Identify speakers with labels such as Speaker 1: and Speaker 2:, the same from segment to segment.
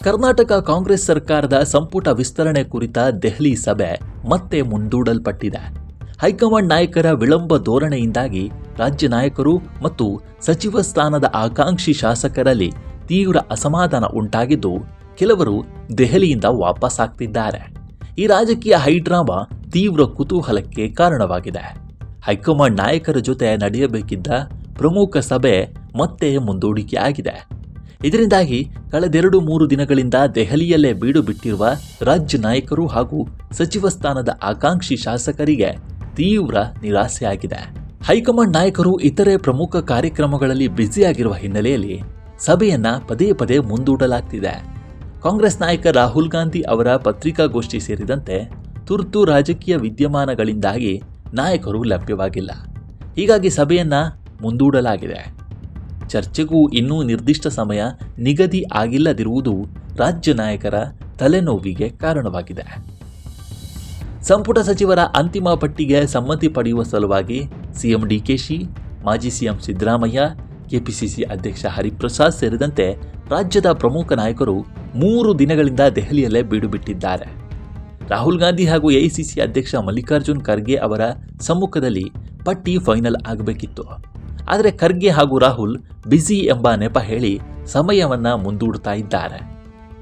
Speaker 1: ಕರ್ನಾಟಕ ಕಾಂಗ್ರೆಸ್ ಸರ್ಕಾರದ ಸಂಪುಟ ವಿಸ್ತರಣೆ ಕುರಿತ ದೆಹಲಿ ಸಭೆ ಮತ್ತೆ ಮುಂದೂಡಲ್ಪಟ್ಟಿದೆ. ಹೈಕಮಾಂಡ್ ನಾಯಕರ ವಿಳಂಬ ಧೋರಣೆಯಿಂದಾಗಿ ರಾಜ್ಯ ನಾಯಕರು ಮತ್ತು ಸಚಿವ ಸ್ಥಾನದ ಆಕಾಂಕ್ಷಿ ಶಾಸಕರಲ್ಲಿ ತೀವ್ರ ಅಸಮಾಧಾನ ಉಂಟಾಗಿದ್ದು, ಕೆಲವರು ದೆಹಲಿಯಿಂದ ವಾಪಸ್ ಆಗ್ತಿದ್ದಾರೆ. ಈ ರಾಜಕೀಯ ಹೈಡ್ರಾಮಾ ತೀವ್ರ ಕುತೂಹಲಕ್ಕೆ ಕಾರಣವಾಗಿದೆ. ಹೈಕಮಾಂಡ್ ನಾಯಕರ ಜೊತೆ ನಡೆಯಬೇಕಿದ್ದ ಪ್ರಮುಖ ಸಭೆ ಮತ್ತೆ ಮುಂದೂಡಿಕೆಯಾಗಿದೆ. ಇದರಿಂದಾಗಿ ಕಳೆದ2-3 ದಿನಗಳಿಂದ ದೆಹಲಿಯಲ್ಲೇ ಬೀಡು ಬಿಟ್ಟಿರುವ ರಾಜ್ಯ ನಾಯಕರು ಹಾಗೂ ಸಚಿವ ಸ್ಥಾನದ ಆಕಾಂಕ್ಷಿ ಶಾಸಕರಿಗೆ ತೀವ್ರ ನಿರಾಸೆಯಾಗಿದೆ. ಹೈಕಮಾಂಡ್ ನಾಯಕರು ಇತರೆ ಪ್ರಮುಖ ಕಾರ್ಯಕ್ರಮಗಳಲ್ಲಿ ಬ್ಯುಸಿಯಾಗಿರುವ ಹಿನ್ನೆಲೆಯಲ್ಲಿ ಸಭೆಯನ್ನ ಪದೇ ಪದೇ ಮುಂದೂಡಲಾಗ್ತಿದೆ. ಕಾಂಗ್ರೆಸ್ ನಾಯಕ ರಾಹುಲ್ ಗಾಂಧಿ ಅವರ ಪತ್ರಿಕಾಗೋಷ್ಠಿ ಸೇರಿದಂತೆ ತುರ್ತು ರಾಜಕೀಯ ವಿದ್ಯಮಾನಗಳಿಂದಾಗಿ ನಾಯಕರು ಲಭ್ಯವಾಗಿಲ್ಲ. ಹೀಗಾಗಿ ಸಭೆಯನ್ನ ಮುಂದೂಡಲಾಗಿದೆ. ಚರ್ಚೆಗೂ ಇನ್ನೂ ನಿರ್ದಿಷ್ಟ ಸಮಯ ನಿಗದಿ ಆಗಿಲ್ಲದಿರುವುದು ರಾಜ್ಯ ನಾಯಕರ ತಲೆನೋವಿಗೆ ಕಾರಣವಾಗಿದೆ. ಸಂಪುಟ ಸಚಿವರ ಅಂತಿಮ ಪಟ್ಟಿಗೆ ಸಮ್ಮತಿ ಪಡೆಯುವ ಸಲುವಾಗಿ ಸಿಎಂ ಡಿಕೆಶಿ, ಮಾಜಿ ಸಿಎಂ ಸಿದ್ದರಾಮಯ್ಯ, ಕೆಪಿಸಿಸಿ ಅಧ್ಯಕ್ಷ ಹರಿಪ್ರಸಾದ್ ಸೇರಿದಂತೆ ರಾಜ್ಯದ ಪ್ರಮುಖ ನಾಯಕರು 3 ದಿನಗಳಿಂದ ದೆಹಲಿಯಲ್ಲೇ ಬೀಡು ಬಿಟ್ಟಿದ್ದಾರೆ. ರಾಹುಲ್ ಗಾಂಧಿ ಹಾಗೂ ಎಐಸಿಸಿ ಅಧ್ಯಕ್ಷ ಮಲ್ಲಿಕಾರ್ಜುನ್ ಖರ್ಗೆ ಅವರ ಸಮ್ಮುಖದಲ್ಲಿ ಪಟ್ಟಿ ಫೈನಲ್ ಆಗಬೇಕಿತ್ತು. ಆದರೆ ಖರ್ಗೆ ಹಾಗೂ ರಾಹುಲ್ ಬ್ಯುಸಿ ಎಂಬ ನೆಪ ಹೇಳಿ ಸಮಯವನ್ನ ಮುಂದೂಡ್ತಾ ಇದ್ದಾರೆ.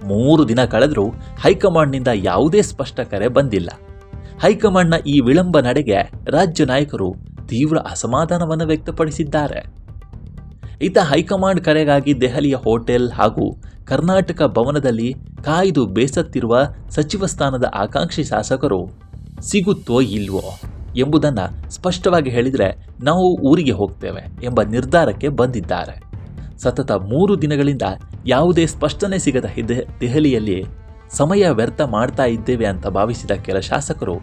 Speaker 1: 3 ದಿನ ಕಳೆದರೂ ಹೈಕಮಾಂಡ್ನಿಂದ ಯಾವುದೇ ಸ್ಪಷ್ಟ ಕರೆ ಬಂದಿಲ್ಲ. ಹೈಕಮಾಂಡ್ನ ಈ ವಿಳಂಬ ನಡೆಗೆ ರಾಜ್ಯ ನಾಯಕರು ತೀವ್ರ ಅಸಮಾಧಾನವನ್ನು ವ್ಯಕ್ತಪಡಿಸಿದ್ದಾರೆ. ಇತ್ತ ಹೈಕಮಾಂಡ್ ಕರೆಗಾಗಿ ದೆಹಲಿಯ ಹೋಟೆಲ್ ಹಾಗೂ ಕರ್ನಾಟಕ ಭವನದಲ್ಲಿ ಕಾಯ್ದು ಬೇಸತ್ತಿರುವ ಸಚಿವ ಸ್ಥಾನದ ಆಕಾಂಕ್ಷಿ ಶಾಸಕರು ಸಿಗುತ್ತೋ ಇಲ್ವೋ ಎಂಬುದನ್ನು ಸ್ಪಷ್ಟವಾಗಿ ಹೇಳಿದರೆ ನಾವು ಊರಿಗೆ ಹೋಗ್ತೇವೆ ಎಂಬ ನಿರ್ಧಾರಕ್ಕೆ ಬಂದಿದ್ದಾರೆ. ಸತತ 3 ದಿನಗಳಿಂದ ಯಾವುದೇ ಸ್ಪಷ್ಟನೆ ಸಿಗದ ದೆಹಲಿಯಲ್ಲಿ ಸಮಯ ವ್ಯರ್ಥ ಮಾಡ್ತಾ ಇದ್ದೇವೆ ಅಂತ ಭಾವಿಸಿದ ಕೆಲ ಶಾಸಕರು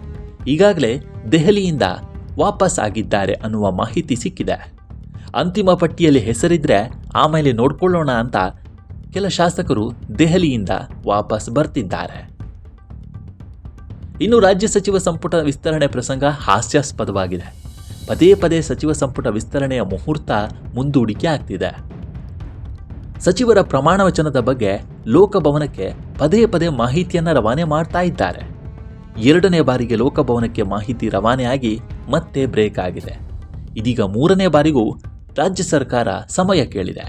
Speaker 1: ಈಗಾಗಲೇ ದೆಹಲಿಯಿಂದ ವಾಪಸ್ ಆಗಿದ್ದಾರೆ ಅನ್ನುವ ಮಾಹಿತಿ ಸಿಕ್ಕಿದೆ. ಅಂತಿಮ ಪಟ್ಟಿಯಲ್ಲಿ ಹೆಸರಿದ್ರೆ ಆಮೇಲೆ ನೋಡ್ಕೊಳ್ಳೋಣ ಅಂತ ಕೆಲ ಶಾಸಕರು ದೆಹಲಿಯಿಂದ ವಾಪಸ್ ಬರ್ತಿದ್ದಾರೆ. ಇನ್ನು ರಾಜ್ಯ ಸಚಿವ ಸಂಪುಟ ವಿಸ್ತರಣೆ ಪ್ರಸಂಗ ಹಾಸ್ಯಾಸ್ಪದವಾಗಿದೆ. ಪದೇ ಪದೇ ಸಚಿವ ಸಂಪುಟ ವಿಸ್ತರಣೆಯ ಮುಹೂರ್ತ ಮುಂದೂಡಿಕೆ ಆಗ್ತಿದೆ. ಸಚಿವರ ಪ್ರಮಾಣ ವಚನದ ಬಗ್ಗೆ ಲೋಕಭವನಕ್ಕೆ ಪದೇ ಪದೇ ಮಾಹಿತಿಯನ್ನು ರವಾನೆ ಮಾಡ್ತಾ ಇದ್ದಾರೆ. 2ನೇ ಬಾರಿಗೆ ಲೋಕಭವನಕ್ಕೆ ಮಾಹಿತಿ ರವಾನೆಯಾಗಿ ಮತ್ತೆ ಬ್ರೇಕ್ ಆಗಿದೆ. ಇದೀಗ 3ನೇ ಬಾರಿಗೂ ರಾಜ್ಯ ಸರ್ಕಾರ ಸಮಯ ಕೇಳಿದೆ.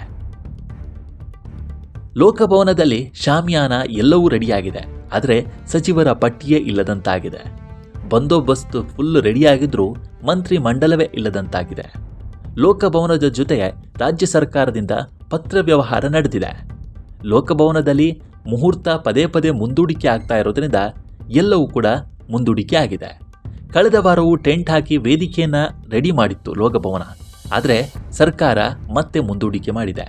Speaker 1: ಲೋಕಭವನದಲ್ಲಿ ಶಾಮಿಯಾನ ಎಲ್ಲವೂ ರೆಡಿಯಾಗಿದೆ, ಆದರೆ ಸಚಿವರ ಪಟ್ಟಿಯೇ ಇಲ್ಲದಂತಾಗಿದೆ. ಬಂದೋಬಸ್ತ್ ಫುಲ್ ರೆಡಿಯಾಗಿದ್ರೂ ಮಂತ್ರಿ ಮಂಡಲವೇ ಇಲ್ಲದಂತಾಗಿದೆ. ಲೋಕಭವನದ ಜೊತೆಗೆ ರಾಜ್ಯ ಸರ್ಕಾರದಿಂದ ಪತ್ರ ವ್ಯವಹಾರ ನಡೆದಿದೆ. ಲೋಕಭವನದಲ್ಲಿ ಮುಹೂರ್ತ ಪದೇ ಪದೇ ಮುಂದೂಡಿಕೆ ಆಗ್ತಾ ಇರೋದ್ರಿಂದ ಎಲ್ಲವೂ ಕೂಡ ಮುಂದೂಡಿಕೆ ಆಗಿದೆ. ಕಳೆದ ವಾರವೂ ಟೆಂಟ್ ಹಾಕಿ ವೇದಿಕೆಯನ್ನು ರೆಡಿ ಮಾಡಿತ್ತು ಲೋಕಭವನ, ಆದರೆ ಸರ್ಕಾರ ಮತ್ತೆ ಮುಂದೂಡಿಕೆ ಮಾಡಿದೆ.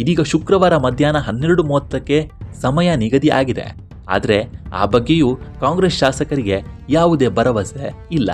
Speaker 1: ಇದೀಗ ಶುಕ್ರವಾರ ಮಧ್ಯಾಹ್ನ 12:30ಕ್ಕೆ ಸಮಯ ನಿಗದಿ ಆಗಿದೆ. ಆದರೆ ಆ ಬಗ್ಗೆಯೂ ಕಾಂಗ್ರೆಸ್ ಶಾಸಕರಿಗೆ ಯಾವುದೇ ಭರವಸೆ ಇಲ್ಲ.